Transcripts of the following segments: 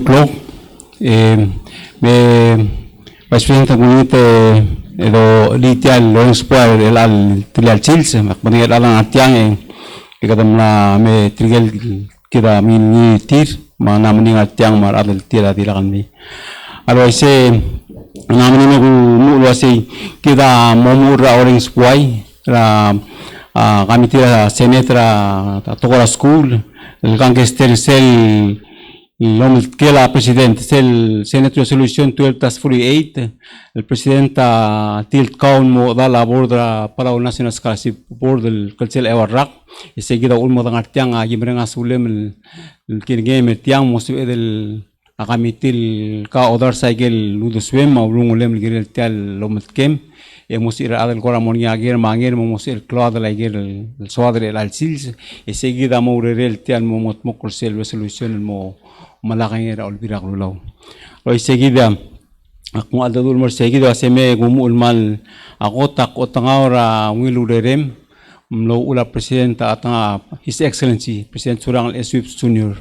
o'clock. Me Vice President Comunite edo litial Lawrence Poir al trial chils makmanil alang atiang ikadam na me trigel kira min tir mana mending atiang mar adal tira kan mi alo ise namani me mu wasi kita momura Orange Poir ra kami tira senetra tokora school el gangster sel que la presidente el Senate Resolution 12-48 el presidente tilt kaun mo da la borda para un national scholarship board el kalsel ewarrak y seguida ulmo da ngartiang gimrenga sulem el game tiang mo su del akamitil ka odar cycle luduswem ma ulungulem girel tal lometkem e musir adel kora monia ager manger mo musir cloud la ager el soadre el alsils y seguida mo urel tal mo motmokol sel resolution mo malaki era olbirak lulaw. Loy seguida kung aldadul mo seguida aseme gumul mal ako takotangawra ngilurerem mlo ula presidenta atanga His Excellency President Surang Eswip Junior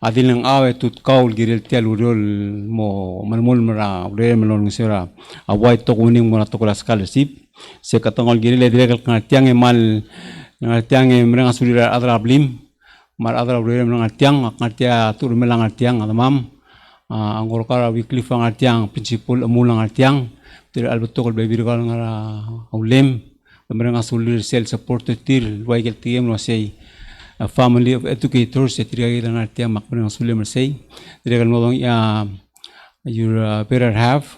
adil ng awe tut kaul giril tial urol mo malmul mara urerem lon ngisera away to kuning mo na to scholarship se katangol giril direk ngatiang mal ngatiang mrenga sulira adrablim mar adra urem ng atiang ngatia tur melang atiang adamam angor kara weekly fang atiang principal amulang atiang tir albutokol baby kal ngara ulem mereng asulir self supported tir waigel tiem no sei a family of educators tir ng atiang makmereng asulir sei tir modong ya your better half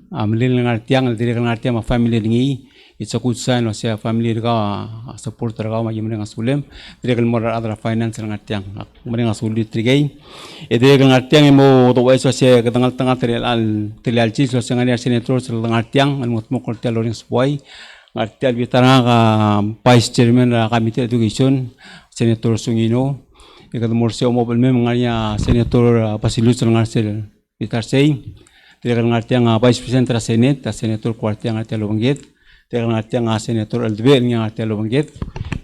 amlil ng atiang tir ng atiang ma family ngi it's a good sign o siya family ka supporter ka ma yimreng asulem direk mo adra finance ng atiang mereng asuli trigay direk ng atiang mo to weso siya katangal tanga trial chis so ngani senator ng atiang almot mo ko tel Lawrence Poir atial bitara ka vice chairman ra committee education senator Sungino ikad mo siya mo balme nganya senator Pasilus ng arsel bitar sei direk ng atiang vice president ra senate senator kwartiang atel Lobangget dengan artiang senator Aldebel yang artiang Lobangget,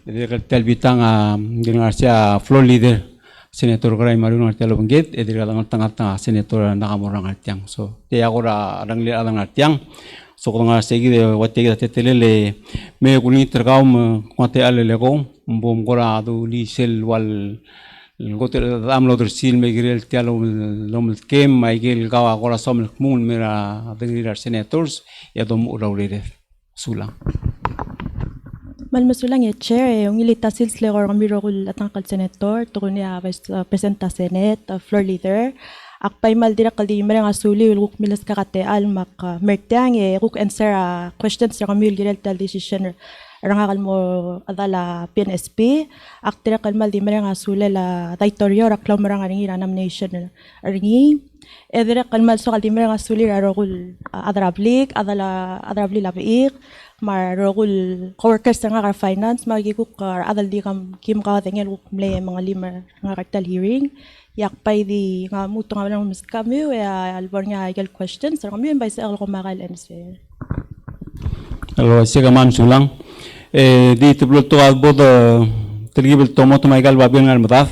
dengan telbitang dengan artiang floor leader senator Gray Marun artiang Lobangget, dengan tengah-tengah senator Nakamurang artiang. So dia aku orang lihat orang artiang. So kalau nggak segi waktu kita tetelele, me kuning terkaum kuate ale lego, bom kora tu li sel wal goter amlo tersil me girel tialo lomel kem, me girel kawa kora somel kmun mera dengan senators ya dom uraulir. Sulang. Malmasulang ya chair yung ilita sils legor kami rokul atangkal senator tukun ya vice president senate floor leader akpay mal dira kaldi mereng asuli uluk milas kakate al mak mertang ruk answer questions ra kami girel tal decision rangal mo adala PNSB aktira kalmal di mereng asuli la territorio ra klaw merang ringi nomination ringi edere kalmal so kaldi mereng asuli ra rokul adrablik adala adrabli labiik mar rokul coworkers nga finance magiguk adal di kam kim ka tengel mle mga lima nga kartal hearing yakpay di nga muto nga lang mis kami ya albor nga igel questions sa kami bay sa ko makal answer. Hello, siya man sulang di tiblo to albod tergibel tomo to maigal babel ngal mataf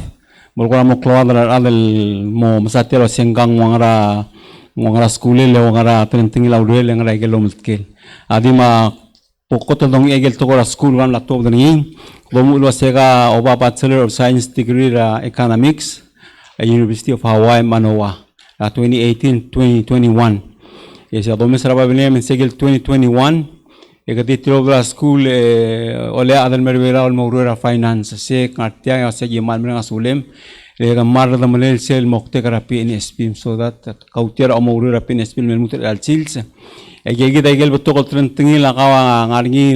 molkora mo kload adal mo masatero senggang ngara skule le ngara tenting laudel ngara igel lomtkel adi ma pokot dong igel to kora school wan laptop dani lomu lo sega oba bachelor of science degree ra economics at University of Hawaii Manoa 2018-2021 yes adome saraba bene men segel 2021 ekati trobra school ole adal mervera ol mawrura finance se kartia se gimal menga sulem lega mar da malel sel mokte kara PNSB so that kautier o mawrura PNSB men muter al chils egegi dagel beto ko trentingi la kawa ngarngi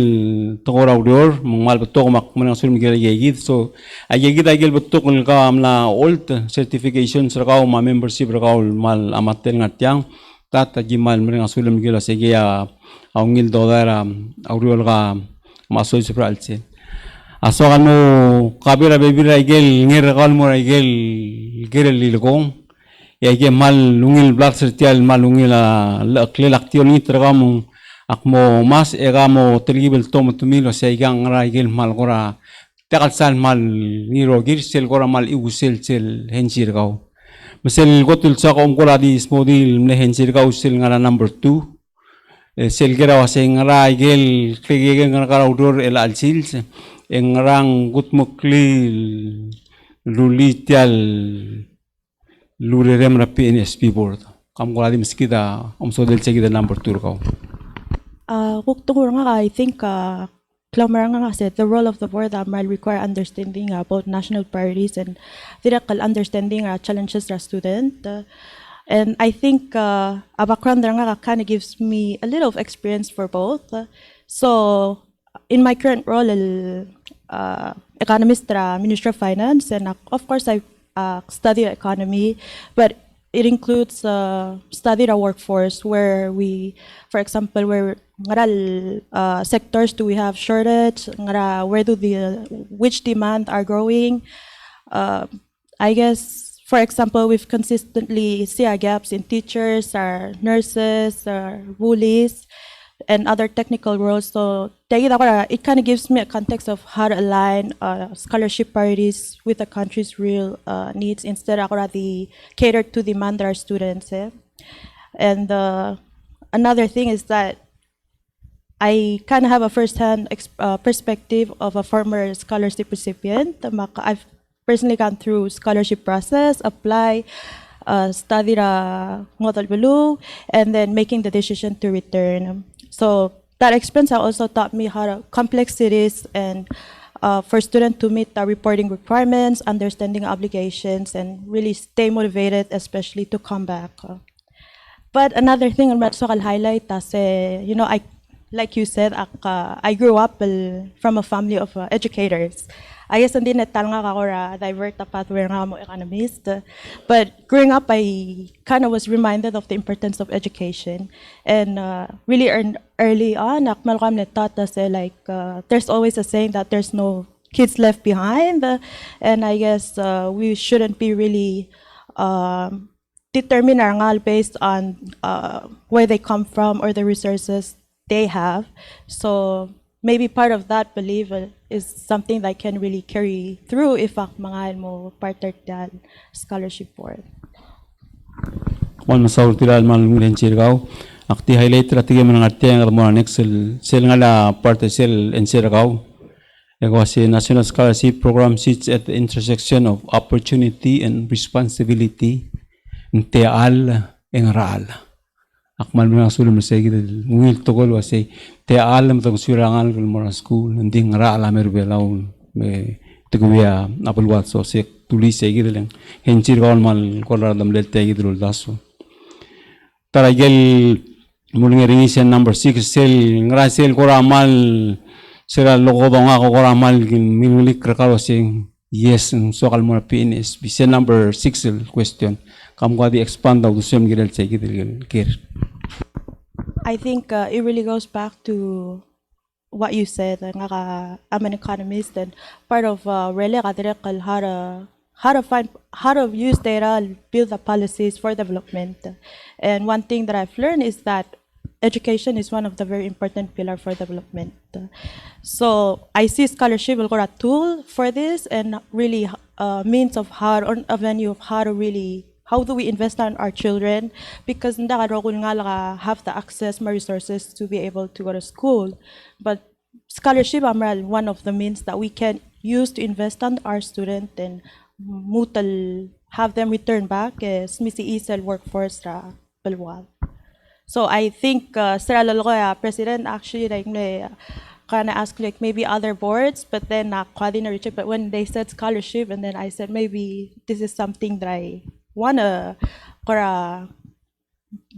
tokora udior mal beto ko mak menga sul migel egegi so egegi dagel beto ko ka amla old certification sa ka ma membership ra ka mal amatel ngatiang tata gimal menga sul migel sege ya aungil dodara auriol ga masoy supralse aso kanu kabira bebira igel ngir gal mo igel gerel lilgong ya ge mal lungil black sertial mal lungil lakle laktiol ni tragam akmo mas egamo trigibel tom tumilo seigang ra igel mal gora takal sal mal niro gir sel gora mal igusel sel hensir gaw Masel gotul sa ko umkula di smodil mlehen sir ka usil ngara number 2. Sel gera wase ngara igel klegel ngara karaudur el alsils ngarang gutmuklil lulitial lurerem na PNSB board. Kam kula di meskida umsodel segida number 2 ka. I think Klamaranga said the role of the board will require understanding about national priorities and direct understanding challenges of student. And I think a background kind of gives me a little of experience for both. So in my current role, economist, Minister of Finance, and of course I study economy, but it includes study the workforce where we, for example, where sectors do we have shortage, where do which demand are growing. I guess, for example, we've consistently see our gaps in teachers, our nurses, our woolies, and other technical roles. So it kind of gives me a context of how to align scholarship priorities with the country's real needs instead of the cater to demand our students. And another thing is that I kind of have a first-hand perspective of a former scholarship recipient. I've personally gone through scholarship process, apply, study the model below, and then making the decision to return. So that experience also taught me how to complexities and for students to meet the reporting requirements, understanding obligations, and really stay motivated, especially to come back. But another thing I'll highlight is, like you said, I grew up from a family of educators. I guess hindi natalanga ako divert the pathway nga mo economist. But growing up, I kind of was reminded of the importance of education. And really early on, akmal ne taught us there's always a saying that there's no kids left behind. And I guess we shouldn't be really determine our ngal based on where they come from or the resources they have. So maybe part of that belief is something that can really carry through if mga mo partner that scholarship board. Kung masaur tilal malungin sirgaw, akti highlight ratige mga arteng mo next sel ngala parte sel en sirgaw. Ego National Scholarship Program sits at the intersection of opportunity and responsibility. Teal en ral. Akmal mga sulong masay kita ngil tokol wasi te alam tong surangal kul mora school nding ra ala merbelaw me tiguya apulwat so se tulis say kita lang henchir kawan mal kolar dam lel te kita daso taragel muling ringisan number 6 sel ngra sel koramal sera logo donga ko koramal kin minulik rakalo sing yes so kal mora PNSB sel number 6 question kam ko di expand daw sem gidel say kita ker. I think it really goes back to what you said. I'm an economist, and part of really how to use data, build the policies for development. And one thing that I've learned is that education is one of the very important pillars for development. So I see scholarship will go a tool for this, and really means of how, or a venue of how to really. How do we invest on our children? Because have the access, more resources to be able to go to school. But scholarship is one of the means that we can use to invest on our student and have them return back as misi isel workforce balwal. So I think President actually kind of asked maybe other boards, but then but when they said scholarship, and then I said maybe this is something that I wanna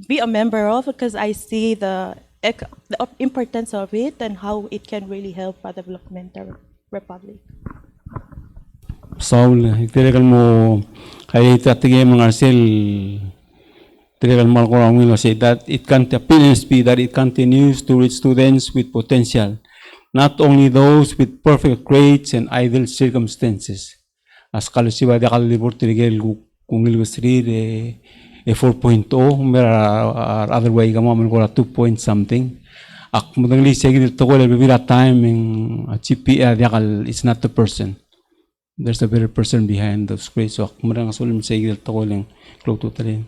be a member of, because I see the importance of it and how it can really help a developmental republic. Saul, talagang mo kahit ating mga sel talagang mo ko say that it can PNSB that it continues to reach students with potential, not only those with perfect grades and ideal circumstances. As scholarship ay kalibor talagang kung ilustrir 4.0 other way kamo man ko 2 point something ak madangli sige dito ko le bibira time in GPA diakal is not the person there's a better person behind those grades. So kumarang asulim sa igil to lang close to tali.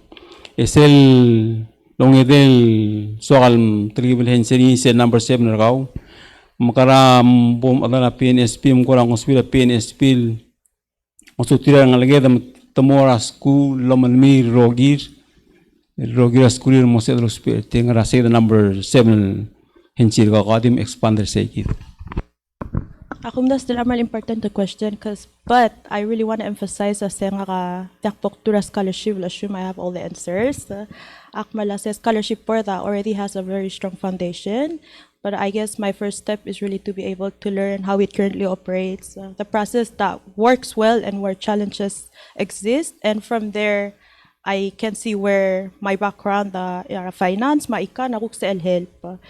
Esel long edel so kalm tribal henseri se number 7 ragaw. Makaram bom adana PNSB mkurang hospital PNSB masutira ngalage dam tamora school lamanmi rogir school mo se hospital tingra se number 7 hensir ga qadim expander se kit. That's still a really important question, but I really want to emphasize that the scholarship, assume I have all the answers. Akmala says scholarship for that already has a very strong foundation, but I guess my first step is really to be able to learn how it currently operates, the process that works well and where challenges exist, and from there, I can see where my background, finance, maika, help.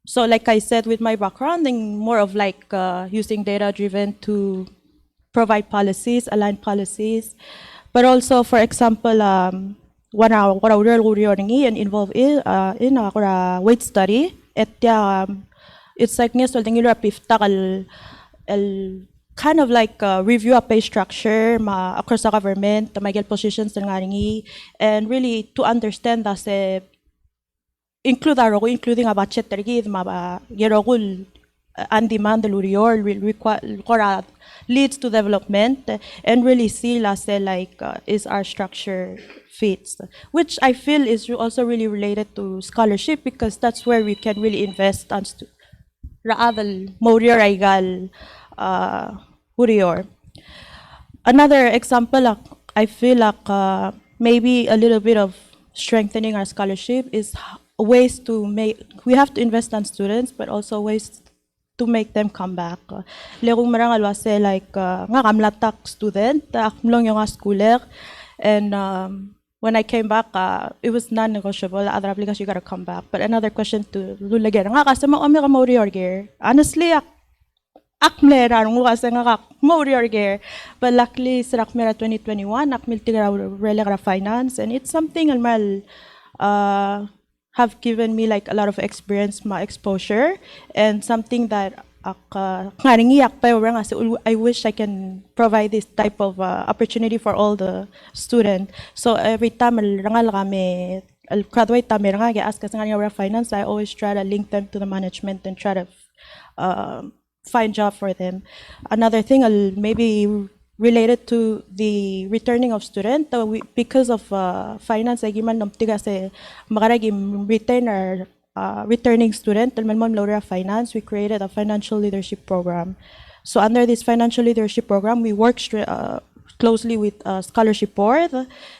So like I said, with my background, I'm more of like using data-driven to provide policies, align policies. But also, for example, what I really and involved in a weight study. It's like kind of like review a pay structure across the government, the positions and really to understand that including a budget tergid yerogul and demand require leads to development and really see like is our structure fits, which I feel is also really related to scholarship because that's where we can really invest on another example I feel like maybe a little bit of strengthening our scholarship is ways to we have to invest on students, but also ways to make them come back. Lerong marangal wase like nga kamlatak student, akmlong yung schooler, and when I came back, it was non-negotiable. Other applications you gotta come back. But another question to lulager nga kasi mo mauri orger. Honestly, akmlera nung kasi nga mauri orger. But luckily, sa akmera 2021, akmil tigra relagra finance, and it's something almal have given me like a lot of experience, my exposure, and something that I wish I can provide this type of opportunity for all the students. So every time I graduate finance, I always try to link them to the management and try to find job for them. Another thing maybe related to the returning of students, because of finance, returning student, finance, we created a financial leadership program. So under this financial leadership program, we work closely with scholarship board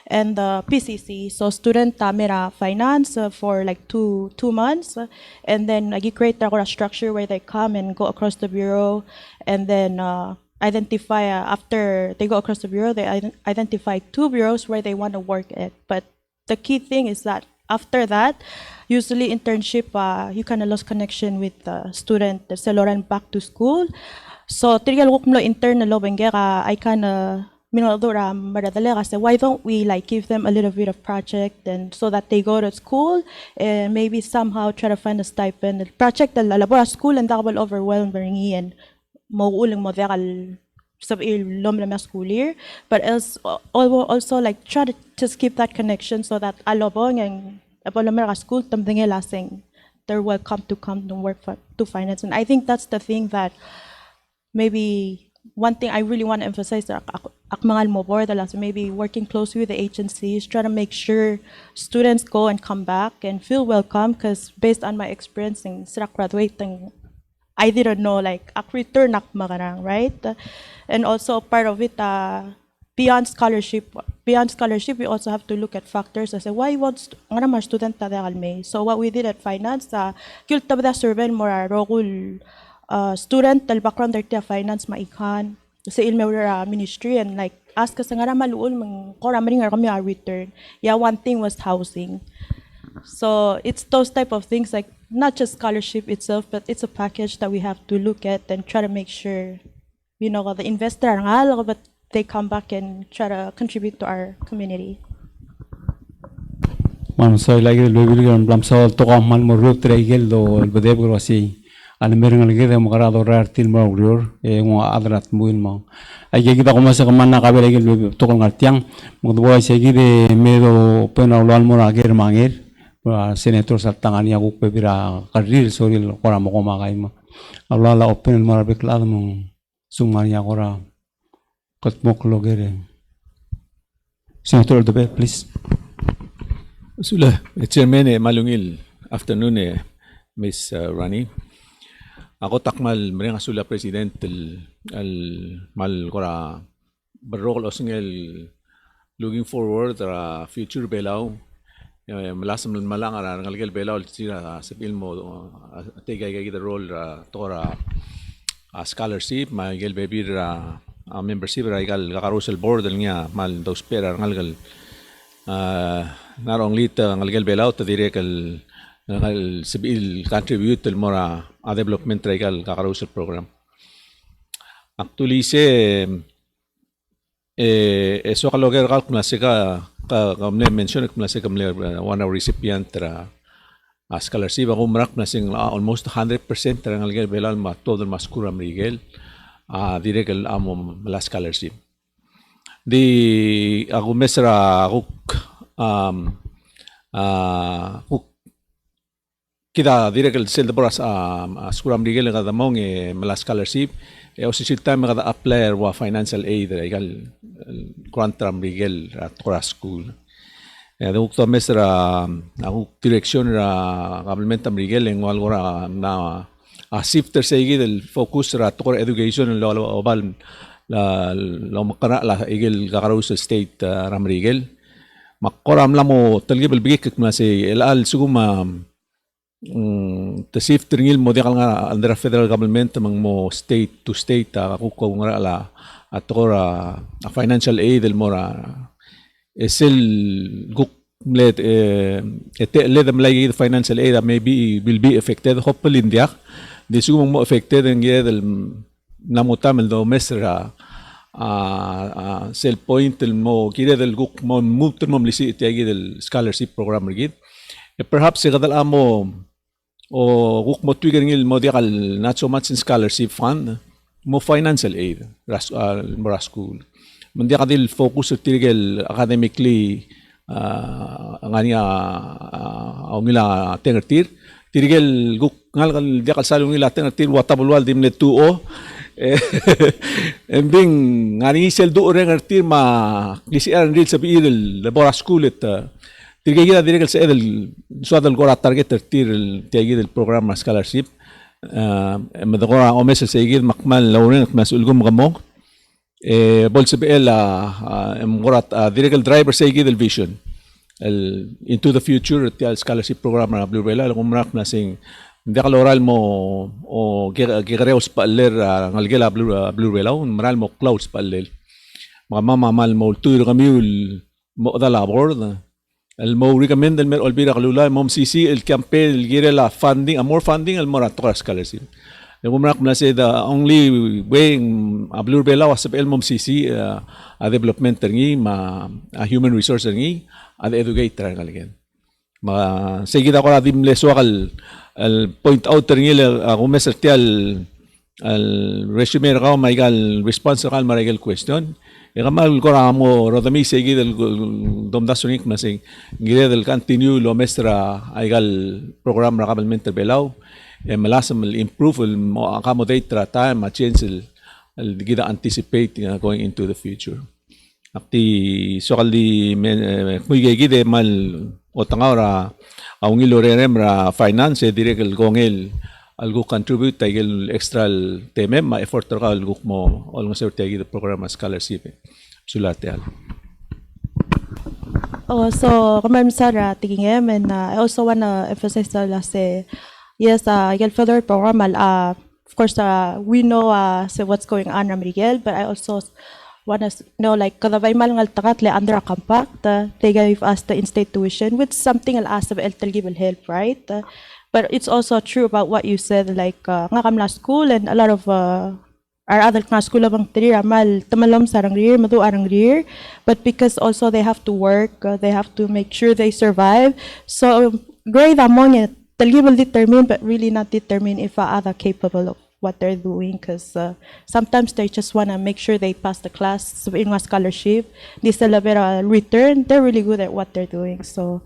and the PCC. So student tamera finance for like two months, and then I create a structure where they come and go across the bureau, and then identify after they go across the bureau, they identify 2 bureaus where they want to work at. But the key thing is that after that, usually internship, you kind of lost connection with the student. Seloran back to school. So trigal ko intern na lobengera, I kind of why don't we like give them a little bit of project and so that they go to school and maybe somehow try to find a stipend. Project the labora school and double overwhelmed and school year, but also like try to just keep that connection so that alobong and school lasting they're welcome to come to work to finance. And I think that's the thing that maybe one thing I really want to emphasize that maybe working closely with the agencies, try to make sure students go and come back and feel welcome, because based on my experience in graduating, I didn't know like return right? And also part of it, beyond scholarship, we also have to look at factors as why wants student so what we did at finance, survey more role student background their finance maikan sa ministry, and like ask us nga return. Yeah, one thing was housing. So it's those type of things, like not just scholarship itself, but it's a package that we have to look at and try to make sure, the investor but they come back and try to contribute to our community. Man, so like the blam so to come man more root trail do el bedeb grossi meron nga kita makarado rartil mo urior mga adrat mo ilmo ay kita kumasa kamana kabel ay tukol ngartiang magduwa sa gide medo pena ulwan mo na ger mangir senator sa tangan niya ko pebira karir soril kora mo kumakay mo alala open mo rabik lado mo suman niya kora katmok logere senator the please Sula, Chairman malungil afternoon Miss Ronny. Ako takmal mereng asula president al mal kora berrol osingel looking forward ra future belaw malasam malang ara ngalgel belaw sira sa filmo tegay gay the role ra tora scholarship magel baby ra membership ra igal carousel board niya mal dos pera ngalgal narong lita ngalgel belaw ta direkal sabil contribute til mora a development regal kakarousel program. Actually eso kaloger kal klasika kamne mention klasika kamle one recipient tra scholarship ako marak nasing almost 100% tra ngalgel belal ma todo mas kuram rigel direkal amo la scholarship. Di ako mesra ako kita direkal sel de boras skuram rigel kada mong mala scholarship o si time kada apply wa financial aid regal grantram rigel at kora school ukto mesra aku direction ra government rigel en wal gora na shifter segi del focus ra to education lo obal la lo makara la igel gakaros state ram rigel makoram lamo talgibel bigik na si elal suguma tasif tringil mo di nga under federal government mang mo state to state ako ko nga la at ora financial aid el mora esel guk let let them like financial aid maybe will be affected hopefully india di sugong mo affected ang del namutam el do mesra sel point el mo kire del guk mo multi mo lisi tiagi del scholarship program rigid perhaps kadal amo o guk mo trigger ngil mo diakal not so much in scholarship fund mo financial aid mora school mandi kadil focus tirgel academically ngania ngila tengertir tirgel guk ngal diakal salung ngila tengertir watabulwal dimne 2o ending ngani sel do rengertir ma lisian ril sabi il labora school it tirgay kita direkal sa edel suadal gora target tir tiagi del programa scholarship madagora o mesa sa igid makmal lauren at masulgum gamong bol sa BL gora direkal driver sa igid del vision into the future tial scholarship program na blue bela kumrak na sing hindi kaloral mo o gigareos paaler ngalgela blue bela maral mo clouds paaler mamamal mo tuyo kami mo da labor el mo recommend el mer olbira kalula mom CC el campaign el gira la funding more funding el more to scholarship el kumrak na say the only way a blue bela was el mom CC a development ngi ma a human resource ngi a educator ngalgen ma seguida ko dim leso kal el point out ngi ako mesertial el resume ra may gal response kal maregal question ikamal ko ramo rodami segi del domdasunik na sing gire del continue lo mestra aigal program ra kabelmente belaw malasam improve mo accommodate tra time a change el gida anticipate going into the future akti sokal di muy gide mal otangara aungilo rerem ra finance direkal gongel algo contribute tagil extra temem ma effort ra algo mo almost tagil program scholarship sulate al So kamar Sara tingin and I also wanna emphasize say yes yung further program of course we know so what's going on Miguel, but I also wanna know like kadabay mal ngal takat le under a compact they gave us the in-state tuition with something al asab el will help, right? But it's also true about what you said, like nga kamla school and a lot of our other school abang tiri amal tamalom sarang rear, madu arang rear, but because also they have to work, they have to make sure they survive. So grade among it Talaga will determine, but really not determine if other capable of what they're doing, because sometimes they just want to make sure they pass the class so in a scholarship. Di sila pero return, they're really good at what they're doing. So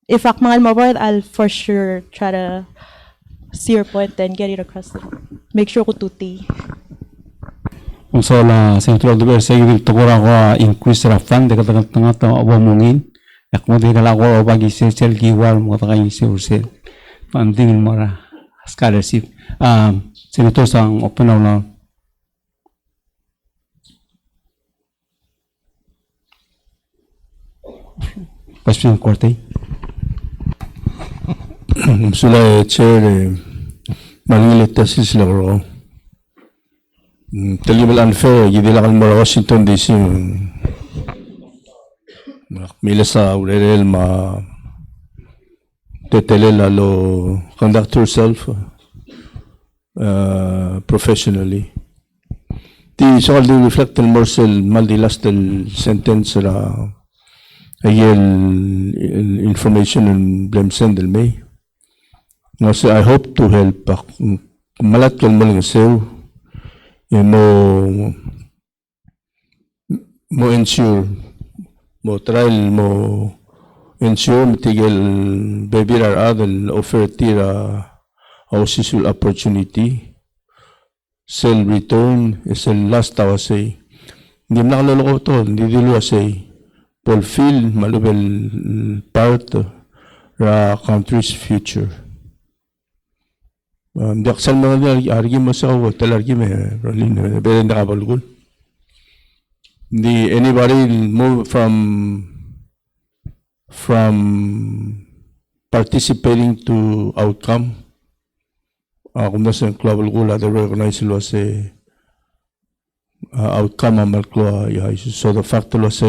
if ako mga mabait, I'll for sure try to see your point and get it across. Make sure ko tuti. Kung sa la Central Duber sa yung tukura ko increase rafan de kata tengah tengah abamungin yak mo de kala ko bagi sel giwal mo kata kain sel panding mara scholarship senator sang open na President Korte Sula chair Mangilit tasis la ro. Talibal unfair gidi la kalmara Washington DC. Mila sa urel ma tetele la lo conduct yourself professionally. Ti so di reflect el morsel mal di last el sentence la ayel information and blame send el may. No, so I hope to help. Malat kal mo lang sa'yo. Mo ensure. Mo trial mo ensure matigil baby ar adal offer tira ausisul opportunity. Sell return is the last tawa say. Hindi mo nakaloloko to. Hindi dilo say. Fulfill malubel part ra country's future. Daksal mga argi mo sa ako, talargi may Roleen, pero hindi nakabalgol. Hindi anybody move from participating to outcome. Kung nasa yung klabalgol, they recognize lo sa outcome amal klo. So the fact lo sa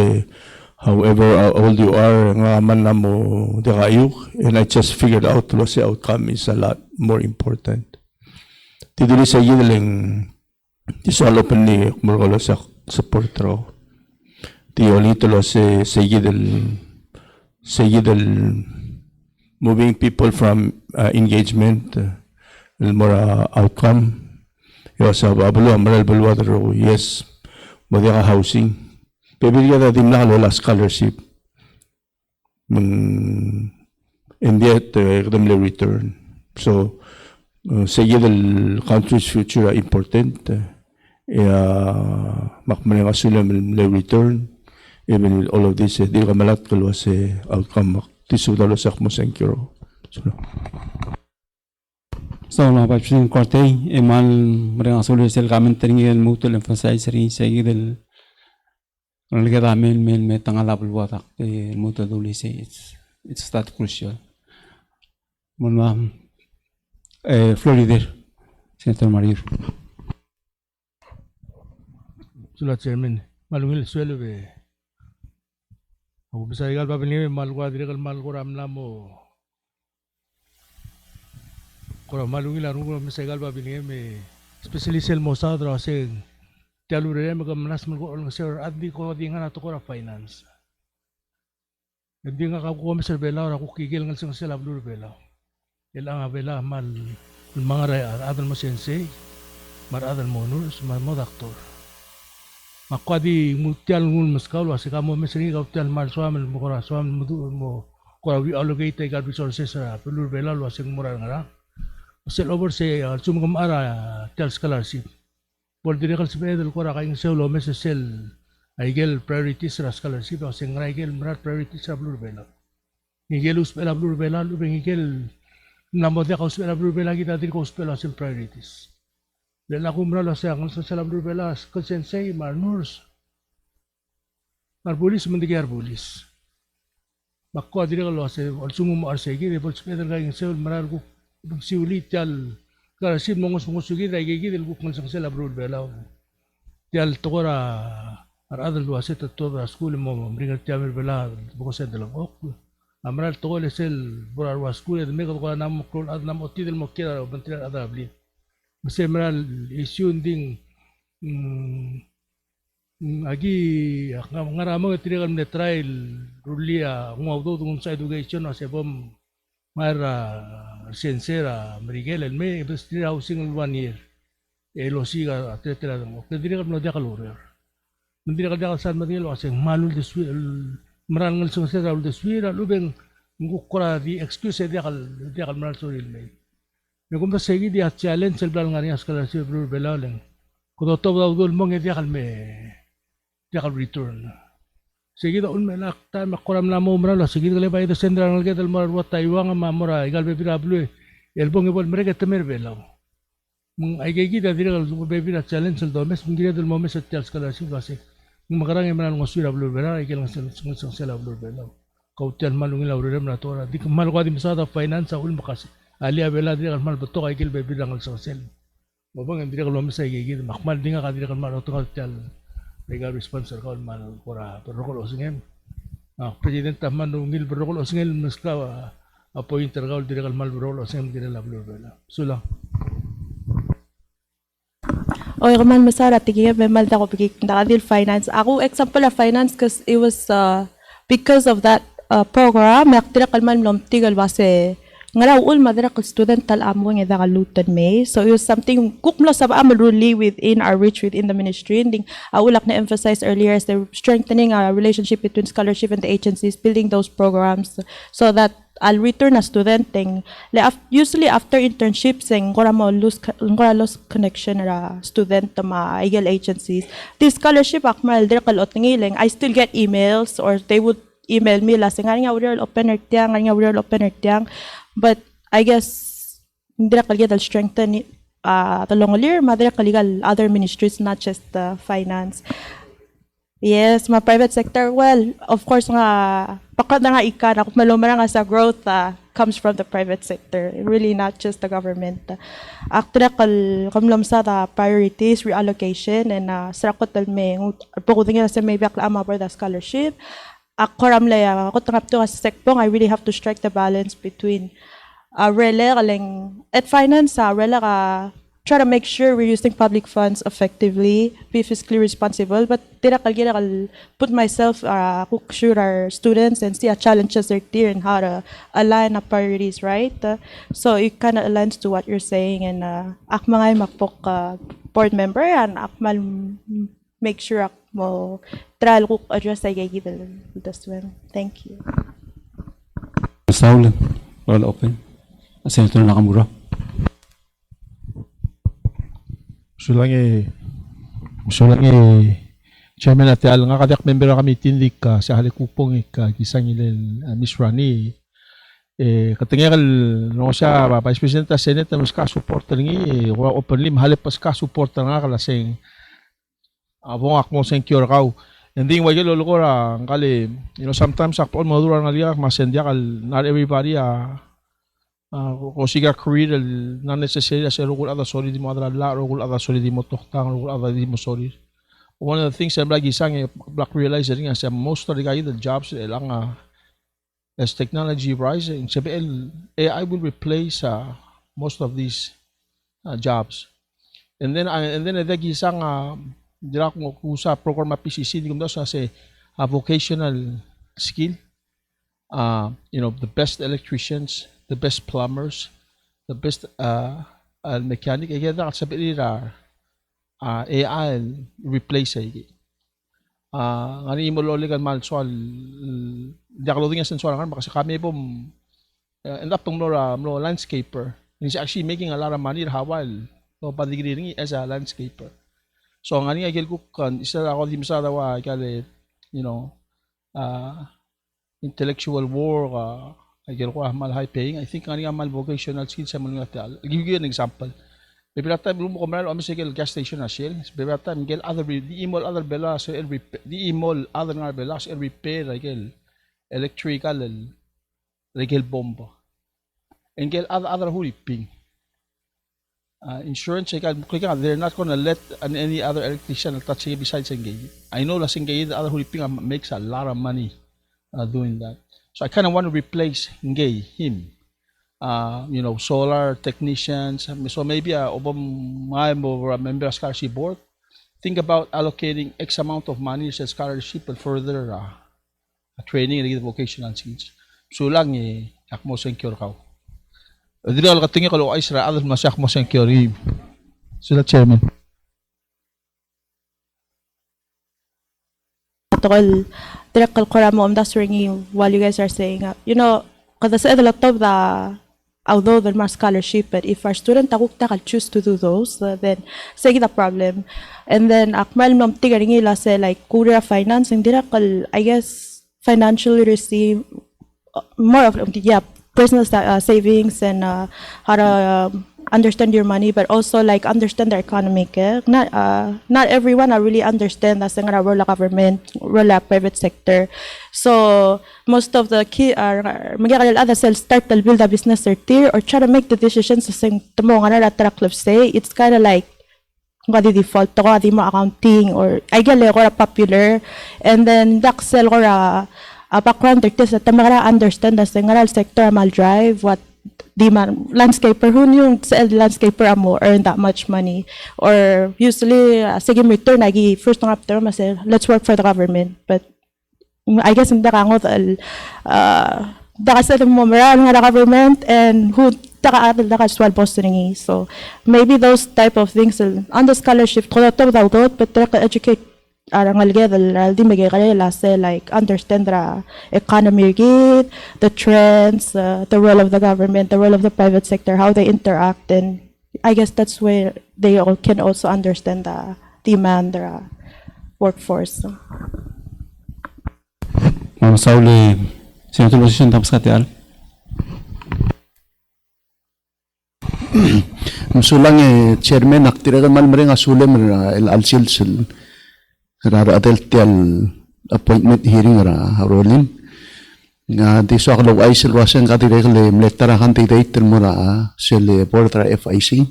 however old you are, nga man na mo dekayuk, and I just figured out lo sa outcome is a lot more important. Tiduli sa yiling tisalo pa ni Murgolo sa supporter. Tioli tulo sa yidil moving people from engagement more outcome. Yo sa babalo amaral balwadro yes modika housing. Pabili ka din nakalola scholarship. And yet, ekdamli return. So, sa the country's future important. Makmali nga sila may return. Even with all of this, di ka malat kalwa sa outcome. Tisu dalo sa akmosang kiro. so la President Korte emal mereka sulit sel commentary el mutual emphasize rin sa del Nalagay may tangalabal watak mo to duli say it's that crucial. Muna Florida Senator Mario. Sula chairman malungil suelo be. Ako bisa igal babili malwa dire kal malko ramla mo. Kora malungil arungo bisa igal babili me especially sel mo sa dra se Tialure mga manas mga orang sir at di ko di nga nato ko finance. Hindi nga ako Mr. Bella ako kigil nga sila Blue Bella. Ilang bela mal mga ray adan mo sensei, mar adan mo nurse, mar mo doctor. Makwadi mutial ngul maskaw wasi kamo mesri ka tial mar swam mo kora swam mo kora we allocate God resources sa Blue Bella wasi mura nga. Sel over say sumgam ara tial scholarship. Por dire kal sibedel ko ra kayong selo mes sel aigel priorities ra scholarship o sing raigel marat priorities ra Blue Bella. Ngigel uspela Blue Bella lubeng ngigel namode ka uspela Blue Bella kita din ko uspela sel priorities. Dela ko mra la sa ang sa Blue Bella ko sensei mar nurse. Mar police mendigar police. Bakko dire ka lo sa sumo ar segi de por spedel kayong sel marar ko siulit tal Kasi mongos sugi dai gigi del bukman sang sela Blue Bella. Tial tokora ar adal duase toda school mo bringar tiamir bela buko sa del ok. Amral tokole sel borar wa school de mego ko nam kol ad nam otti del mokira bantira adabli. Mase mral isyun ding agi ngaramo tirigal ne trial rulia ngawdo dun sa education ase bom Mara Sincera, Miguel, and may besti housing 1 year. Lo siga tetela mo. Kediri ka no dia kalur. Mendiri ka dia san madilo kasi malul de swi marangal sung sa de swi lubeng ngukura di excuse dia kal maral soril may. Nagum da segi dia challenge selbal ngani askala si blur belaleng. Kudo to daw dul mong dia kal return. Segi da un menak ta makuram na mo maral segi da lebay da sendral ngal gedal maral wat taiwang mamora igal be birablu. Elbong ibol mereka temer belaw. Ay gigi da dire kal bebi na challenge sel domes mungkin dul momes at chals kala si kasi makarang eman ng osura blur bela ay kelang sel sel blur bela kau tian malung ila urem na tora di mal ko di masada finance ul makas ali abela dire kal mal beto ay kel bebi dangal sel mabang dire kal momes ay gigi makmal dinga ka dire kal mal to kal chal legal sponsor kal mal pora perokol osingem president man ngil perokol osingel muska appointer kal dire kal mal perokol osingem dire la blur bela sula. O man masara tigiya may malda ko bigik nakadil finance. Ako example of finance because it was because of that program naktira kalman lom tigal base ngara ul madara ko student tal amo nga da kalutan may. So it was something kukmlo sa amal really within our reach within the ministry. Ding ulak na emphasize earlier is the strengthening our relationship between scholarship and the agencies, building those programs so that I'll return a student thing. Usually after internships, ngora lose connection ra student ma IGL agencies. This scholarship akmal dire kalot ngiling. I still get emails or they would email me lasing nga real open tiang. But I guess dire kalget al strengthen the longlier madire kaligal other ministries not just finance. Yes, ma private sector. Well, of course nga pakad nga ika na malumara nga sa growth comes from the private sector. Really not just the government. Actually kamlam sa the priorities reallocation and sarakotal me paguding sa may bakla ama for the scholarship. Akoram laya ako tangap to sa sekpong I really have to strike the balance between at finance try to make sure we're using public funds effectively, be fiscally responsible, but I'll put myself, cook sure our students and see our challenges are clear and how to align our priorities, right? So it kind of aligns to what you're saying and akmangay makpok board member and akmal make sure akmo trial cook address ay gigil this one. Thank you. Saul, all open. Senator Nakamura. Chairman at al nga kadak member kami tindik ka sa halikupong kisang ilin Miss Ronny katinggal no siya Vice President sa Senate mas ka supporter ngi openly mahalip pas ka supporter nga kalasing abong akmo secure kaw ending wagi lolo ko ra kali sometimes akpon madura nga liya masendya kal not everybody consiga career not necessarily as a rugul ada sorry di mo adra la rugul ada sorry di mo toktang rugul ada di mo sorry. One of the things I'm like isang black realizing is most of the jobs lang as technology rising AI will replace most of these jobs. And then the isang dira ko sa program PCC di ko sa vocational skill. The best electricians, the best plumbers, the best mechanic. Again, sabi nila AI replace ay. Ngani mo loli kan mal soal. Di ako loding sen soal kan kasi kami po end up tong no landscaper. He's actually making a lot of money hawal. No padigri ringi as a landscaper. So ngani agil ko kan isa ako di masada wa kale intellectual work agil ko mal high paying. I think ngani mal vocational skills sa mga tal. I'll give you an example. Bebra time lumo ko meron amisigel gas station na shell. Bebra time gel other di imol other bela so di imol other nga bela so repair agil electrical regel bomba. Engel other huliping. Insurance they're not gonna let any other electrician touch it besides Engage. I know that Engage the other huliping makes a lot of money doing that. So I kind of want to replace him. Solar technicians. So maybe a member of scholarship board. Think about allocating X amount of money sa scholarship and further training and vocational skills. So lang akmo secure ka. Dili ka katingi kalau Israel adal masyak mo sa kiori. Sila chairman. Tokol direct koramo that's ringing while you guys are saying you know because the lot of the although there are scholarship but if our student takal choose to do those then say the problem and then akmal nom tigaring ila say like career finance and direct I guess financial literacy more of yeah personal savings and how to understand your money, but also like understand the economic. Not everyone really understand as nga role government, role private sector. So most of the key are magiging other self start to build a business or tier or try to make the decisions as tamo nga na track club say it's kind of like nga di default to di mo accounting or I get like or popular and then daxel or background test at tamara understand as nga sector mal drive what di man landscaper who yung landscaper amo earn that much money or usually sige return agi first ng after mas let's work for the government but I guess hindi ka ngot daka sa mo maral nga government and who daka atal daka swal posting so maybe those type of things on the scholarship to without but to educate arangal gedal di magigala say like understand the economy gate the trends the role of the government the role of the private sector how they interact and I guess that's where they all can also understand the demand the workforce Ma'am Sauli Senator position tapos katial Musulang chairman aktiragan malmering asulem el alsilsil Rara adeltial appointment hearing ra Roleen nga di so aklo ay silwasan ka direkle mletara kan tidaiter mo ra sel portra FIC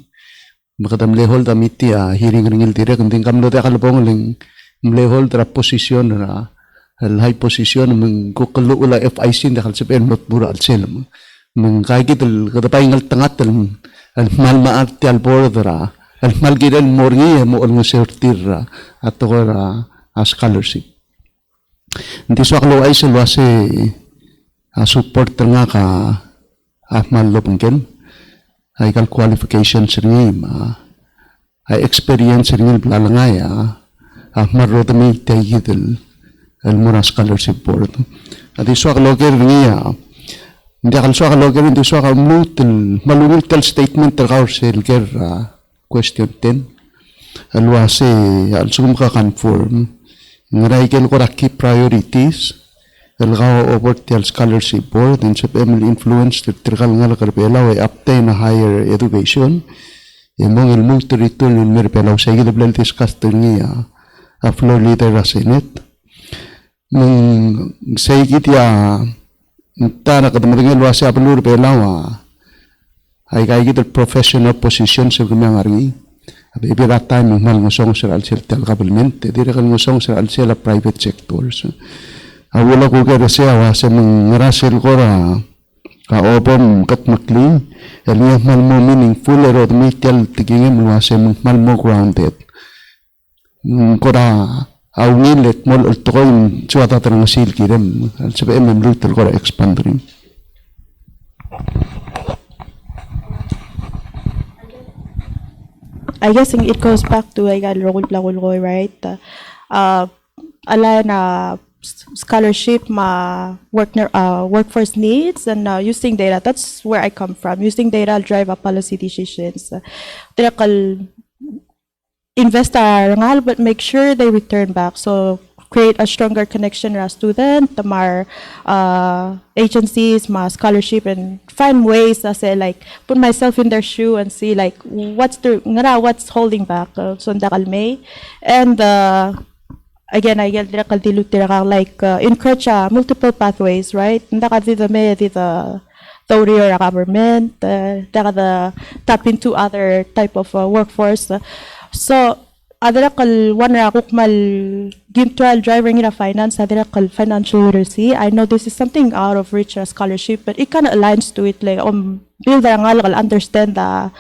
makadam lehol damiti hearing ringil direk nding kamlo ta kalbong ling mlehol tra posisyon ra high position meng kuklo ula FIC ndakal sepen not bura al sel meng kagidel kadapaingal tangatel al malma artial bordra al malgidel morgi mo al musertir ato a scholarship. Hindi so aklo ay silwase support nga ka ahmal lopengken ay kal qualifications rin ay experience rin blalangay ahmal rodami tayidel al mura scholarship board. Adi so aklo ker niya hindi akal so aklo ker hindi so akal malungil tel statement terkaur sel ker question 10 alwase al sum ka conform ngaraigel ko key priorities el gawa overall scholarship board and sub influence terkal ngal karpela way obtain a higher education emong el mong return in merpela sa gid bel discuss niya a floor leader sa senate nung say gid ya tara kadamagel wase apulur pela ay kay gid professional position sa gumangargi Ibi rata mo mal ngosong sa alsel tel government, dire kan ngosong sa alsel private sectors. Awala ko kaya siya wa sa mga rasel ko ra ka obom kat makli, eliya mal mo meaningful ero metal tigingem wa sa mal mo grounded. Ko ra awilet mol ulto ko yung suwata tarang sil kirem, alsel em lutel ko ra expand rin. I guess it goes back to I got right? Ala na scholarship ma workforce needs and using data. That's where I come from. Using data drive up policy decisions. Tirakal investor ngal but make sure they return back. So create a stronger connection with student, the agencies, my scholarship, and find ways to say like put myself in their shoe and see like what's holding back. So may and again I get like encourage multiple pathways, right? The theory or government, tap into other type of workforce. So adrakal one rakukmal gimtual driving in finance adrakal financial literacy. I know this is something out of reach scholarship, but it kind of aligns to it like build understand the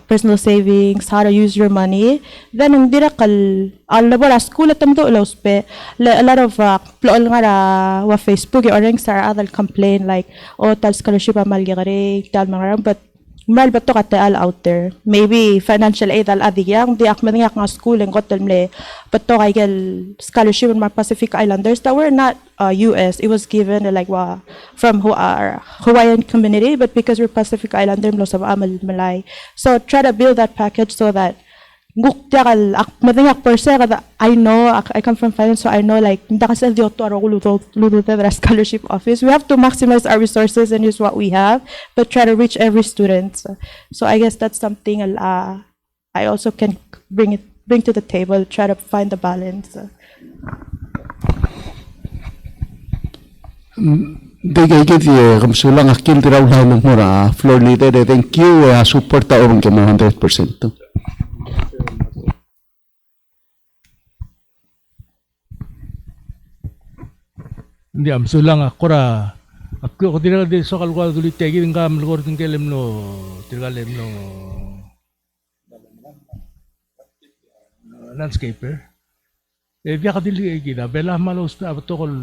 personal savings, how to use your money. Then ang dirakal alabora school at tamdo ulospe a lot of plool nga wa Facebook or sa other complain like tal scholarship amal gare tal mga but mal bato kate al out there. Maybe financial aid al adiyang di akman nga school and gotel mle bato kay scholarship in Pacific Islanders that were not US. It was given from our Hawaiian community, but because we're Pacific Islander mlo sa amal malay. So try to build that package so that I know I come from finance, so I know scholarship office. We have to maximize our resources and use what we have, but try to reach every student. So I guess that's something I also can bring to the table. Try to find the balance. Dagay kiti kamsulang akim tiraw lang mura floor leader. Thank you. Support taong kamo 100%. Hindi amsulang akora ako dira di so kalwa duli tegi nga malgor ting kelem no tirgalem no landscaper via kadili gida bela malos na tokol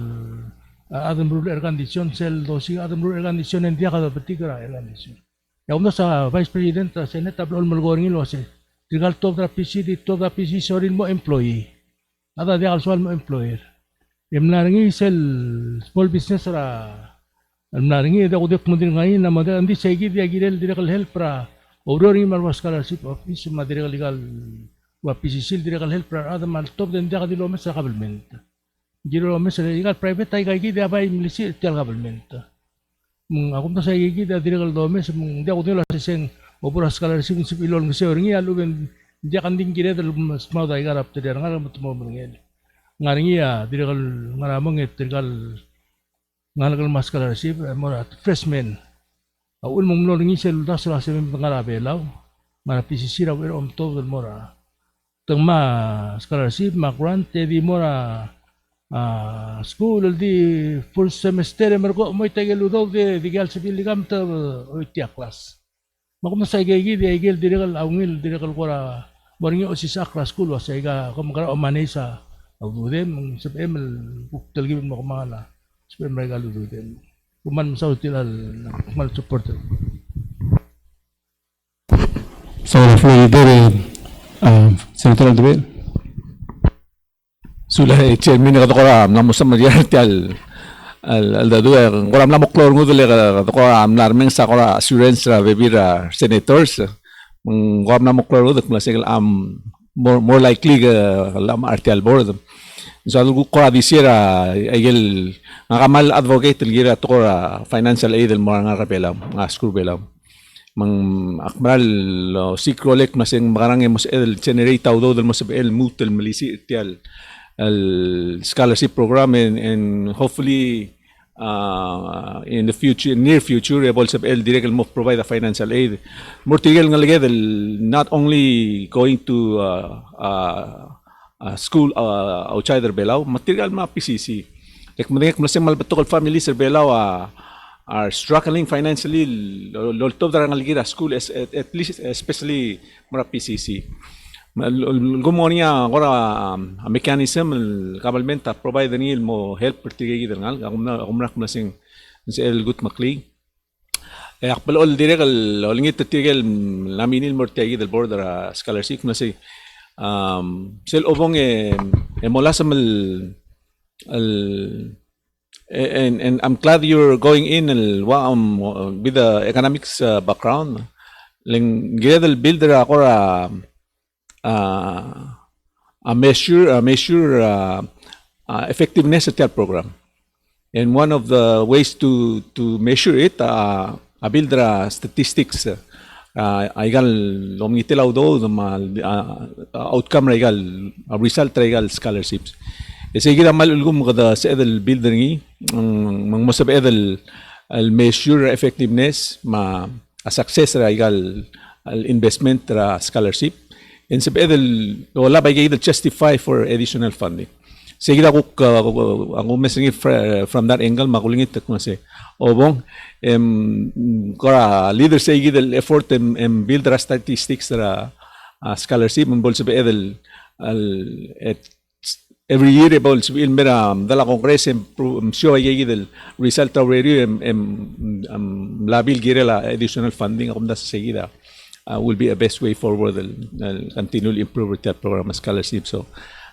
adam rule air condition sel dosi adam rule air condition and dia kada particular air condition ya umno sa vice president senate tablo malgor ngilo se tirgal toda PC sorin mo employee ada dia kalsual mo employer naringi sel small business ra naringi da udik mo din ngayon na mada andi segi dia gidel direkal help ra orori marwa scholarship office madire legal wa PCC direkal help ra ada mal top den dia kadilo mes sa government giro mes legal private ay kay dia bay milisi tel government akum ta sa gigi da direkal do mes dia udilo sing opera scholarship sip ilol ngse oringi alu ben dia kanding gire dal small da igarap te der ngar mo ngel ngaringi ya direkal ngaramang direkal ngalagal mas scholarship mora freshman aul mong ngi sel da sala se ngarabe law mara PCC ra wer to mora tengma scholarship ma grant di mora school di full semester mergo mo tegelu do de digal sibil ligam ta oitia class makum sa igegi di igel direkal awngil direkal kora moringi osisa class school wa sa iga kumkara o manesa Aududem, SPM, talgibin mo kumala. SPM regalo dudem. Kuman sa utilal, kuman supporter. So, floor leader, Senator Aldebel. Sulah chairman ka tokoram namu sa majority al dadu koram namu klor ngudule ka tokoram narmeng sa kora assurance ra bebira senators koram namu klor nguduk masing more likely lam RTL board so algo ko adisira ayel ngakamal advocate gira to financial aid mo nga kapela nga school bela mang akmal sikrolek masing makarang mos el generate do del mos el mutel malisi tial al scholarship program and hopefully in the future, near future, also direct mo provide a financial aid. More tigil nga lagay not only going to school outside their Belao, material mga PCC. Like mga malbatukal families sa Belao are struggling financially. Loltob na nga lagay school at least especially mga PCC. Gumonya agora a mechanism government provide nil mo help pertigay ngal akumnak na sing el gut makli akpal ol direct al ngit tigel laminil mortegi del border scholarship na si sel obong molasam and I'm glad you're going in with the economics background ling gidel builder akora a measure effectiveness of that program. And one of the ways to measure it, build statistics. Igal lomitilaw do outcome regal result regal scholarships. Kasi kita malulgum kada sa edel builder ngi mang masab edel al measure effectiveness a success regal al investment scholarship. And sa edel wala ba gayud justify for additional funding. Sige ako ang messaging from that angle makulingit ko kasi obong kora leader sa gidel effort build statistics scholarship mbol sa edel every year about mera dala Congress show ay del result of review labil girela additional funding akum da sa seguida will be a best way forward the continually improve that program scholarship. So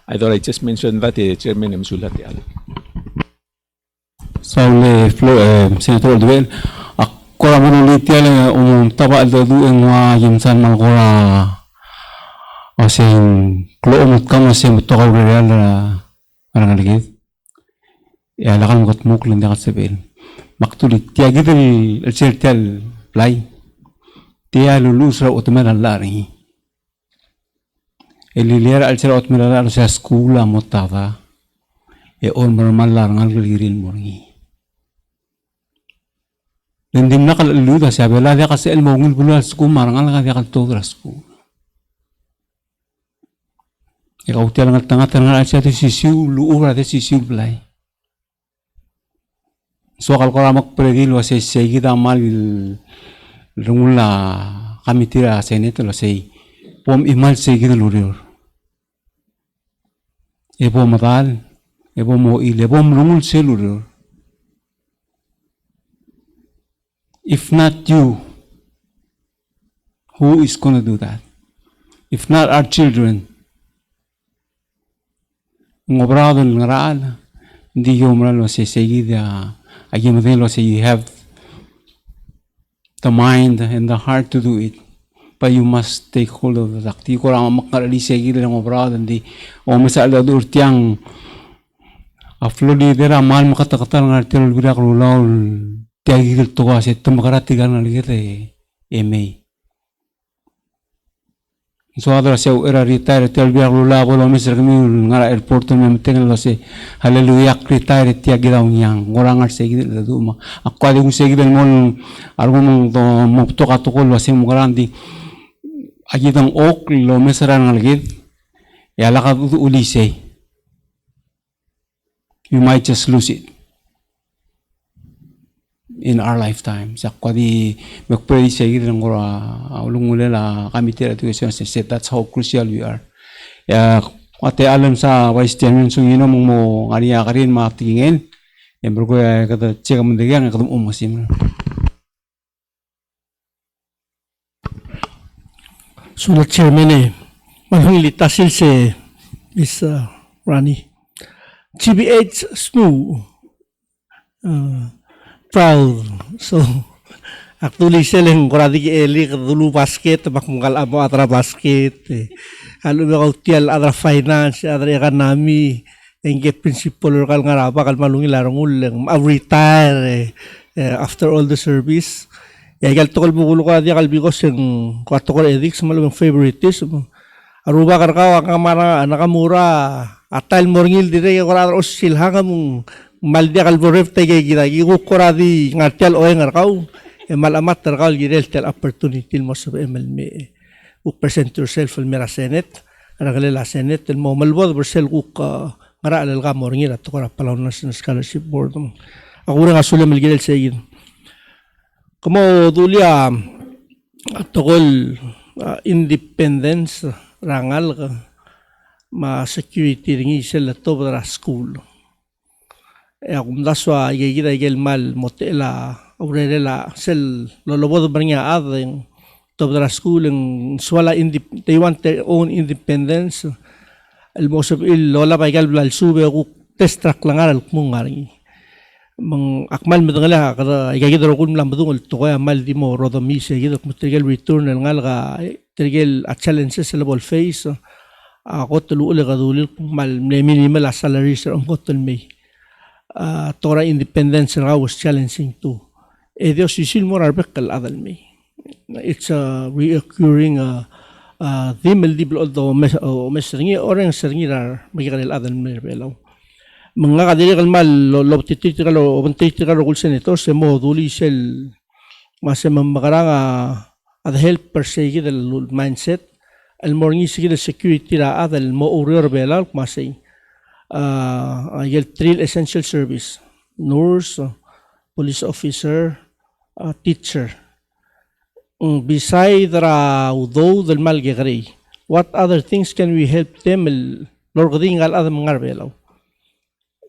I thought I just mentioned that Chairman Msulat al. So Senator Duel, ako naman ulit yan taba do ang yinsan man ko na kasi kloomot ka mo siya muto ka real na parang aligid. Lakal mo katmuk lang dakat sabihin. Maktulit tiyagid el sirtial play. Tiya lulus ra utman al lari. Elilera al sira utman al sa skula mo tata. On normal lang al giliril mo ringi. Lindim na kalaluda siya bela dia kasi el mongil bulal skul marang al dia kal togra skul. Ikaw tiya lang at tanga-tanga siya ito sisiw, luura ito sisiw balay. So, kalkora magpredil, wasay sige damal rungula kami tira sa neto, wasay pom imal sige na lurior. Epo matal, epo mo il, epo rungul sa lurior. If not you, who is gonna do that? If not our children, ngobrado ngaral hindi yo mralo se seguida again modelo say you have the mind and the heart to do it, but you must take hold of the takti ko ra makarali seguida ng ngobrado hindi o masala dur tiang aflodi dera mal makatakatan ng artero birak lulaw tiagil to kasi tumakarati gan ligete eme. So adra siya era retire tel biar lula bolo mister kami ngara airport na metengal lo se haleluya retire tiya gidaw nyang ngorang ar segi da duma ako ali un segi del mon argumong to mo to ka to ko lo se mo grandi agitang ok lo mesara ngalgid ya la ka ulise you might just lose it in our lifetime. Sa kwadi magpray sa ng ora ulungulela kami tira education set. That's how crucial we are. Ya ate alam sa Vice Chairman sungino mo ngariya ka rin matingin. Yan bro ko kata cheka mendegang kadum umasim. Sulat Chairman malhung litasil se is Ronny. GBH smooth. Proud. So, actually sila yung kuradi ki Eli, katulu basket, makmungkal amo atra basket. Halo ba kau tial atra finance, atra economy, engke principal kal ngarapa kal malungi larong ulang, retire after all the service. Kal tokol bukulo ka dia kal bigos yung kwatokol edix, malumang favoritism. Aruba karkaw, ang kamara, nakamura, atal morngil dire, kurada osil hangam maldia kalboref tege gida gigu koradi ngartial oe ngarkau malamat terkau girel tel opportunity mo sa MLM u present yourself al mera senate ragale la senate el mo malbod bersel u ngara al ga morngira to kora palaw national scholarship board ako nga sulam el girel segin como dulia atol independence rangal ma security ringi sel to bra school kung daswa igigida igel mal motela obrerela sel lolobodo bringa adeng to the school and swala they want their own independence el mosab il lola baigal blal sube ku testrak langar al kumungari mang akmal medangala kada igigida ro kun lambudung to kaya mal di mo rodo mi se igida mutegel return el ngalga tergel a challenges el bol face ako tulu ule gadulil mal minimal salary sir ang kotol may Tora independence was challenging too. Dios isil mo arbekal adal me. It's a reoccurring theme libel although mesringi orang seringi rar magikalil adal me belaw. Mga kadili kalmal lobtitikal o bantitikal o senator se mo duli sel masem makaranga ad help per se del mindset el morngi sige security ra adal mo uryor belaw masay yung three essential service, nurse, police officer, teacher. Beside though the malgagri, what other things can we help them lor kading ngal adam ngarbelaw.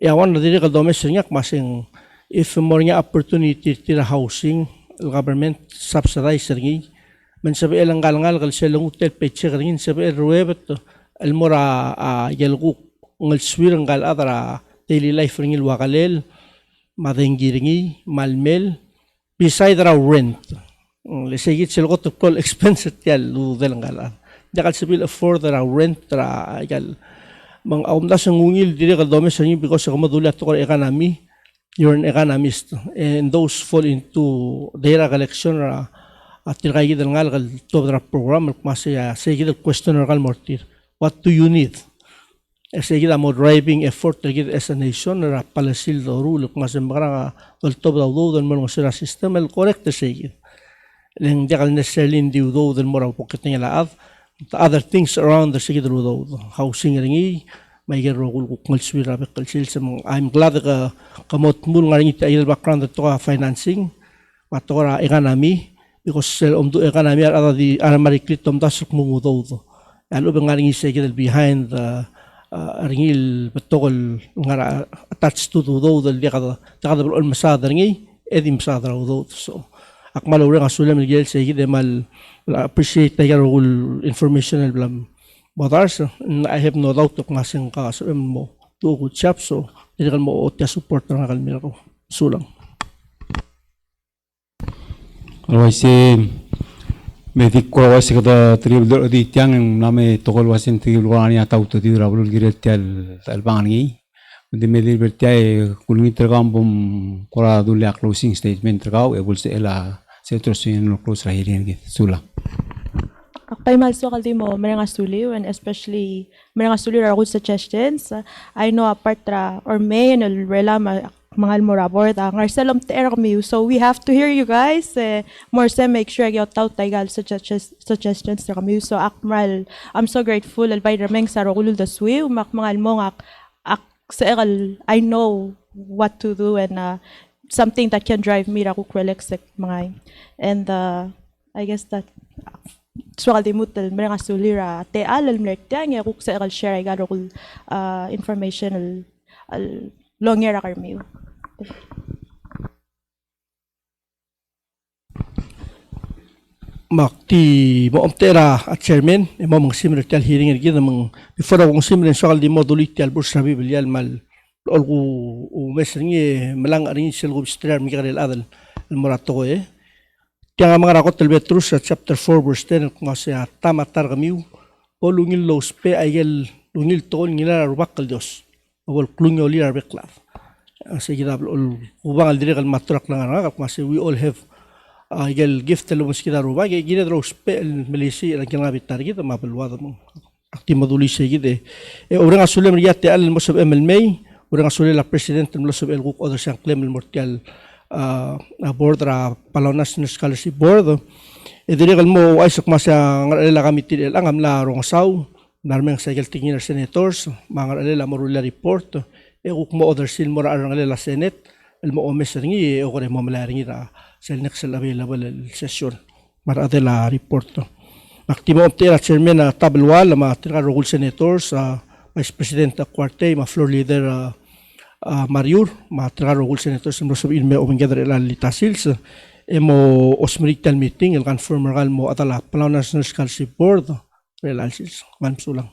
Yawan na diri ka domestic nyak masing if more nga opportunity tira housing government subsidize ringi man sabi elang ngal kal selong hotel peche ringin sabi ruwebet almora yalgu ngal swir ngal adara daily life ringil wakalel madengi ringi malmel beside raw rent lesegit selgo to call expense tial lu del ngal dakal sabi afford raw rent ra gal mang aumdas ang ungil diri ka domestic ringi because sa madulat to economy. You're an economist, and those fall into data collection at tilkay ng ngal to the program masaya say the questioner kal mortir. What do you need? Say kita mo driving effort to get as a nation na palasil do rule mas mga to the load and mo sira system el correct say kita. Lang jakal necessarily do do den mo ra pocket niya laad. The other things around the say do housing ringi may gerogul ko kalswira be kalsil sa mga I'm glad ka kamot mul nga ringi tayo background to financing matora economy because do economy ara di ara mariklit tom tasuk mumudo do alo be nga ringi say behind the ringil betokol nga attached to do del dia kada ol masada ringi edim masada do so akmal ore nga sulam gel say de mal appreciate tayo informational blam. But also, I have no doubt to masing kaso mo to good shop so hindi ka mo otia support na kalmiro sulang. Otherwise, medik ko wasi kada tribal di tiang name tokol wasin tribal wani atau to di rabul giret tial albangi. Hindi medir bertiay kulungi terkam bom kora dulu closing statement terkau ebul se ela se terus yang close rahirin gitu sulang. Akpay malso kaldi mo mga suliw and especially mga suliw ra suggestions. I know apart ra or may no rela mga almorabor ta ngarselom ter kami so we have to hear you guys more se make sure you taw taygal suggestions ra kami so akmal I'm so grateful albay rameng sa rogulul da swiw mga almong ak sa I know what to do and something that can drive me ra ko relax mga and I guess that so kaldi mutal mga sulira te alal mertang ya kuk sa share ay garo information al longer karmi Makti mo omtera at chairman mo mga similar tal hearing ergi namang before ako similar so kaldi mo dulit tal bursa bibilial mal ol ko mesringi malang arin sel ko strar mi karel adal al morato ko Tiang mga rakot Petrus sa chapter 4 verse 10 kung siya tamatar kami o lungil los pe ayel lungil tol ngila rubak kal Dios o klungyo li arbeklaf sige da ubang al dire kal matrak lang nga kung we all have ayel gift telo mas kita rubak gila los pe melisi ang kinabit target mapalwado mo akti maduli sige de orang asulem riyate al mosab MLMay orang asulem la president mosab el guk other sang claim mortial board ra Palaw National Scholarship Board idiri mo ay sok masya ngarela kami tidel ang amla rong saw narmeng cycle tingin senators mga ngarela morula report kuk mo other sil mo ra ngarela senate el mo omes ringi o kore mo malaringi ra sel next available session mara la report Maktimo optera chairman na tabelwal ma tira rogul senators vice president Quarte ma floor leader Mariur, matraro gul senator sa mga me o menggadar ilan litasils, mo osmerital meeting, il confirm mo atala Palaw National Scholarship Board, relalsils, sulang.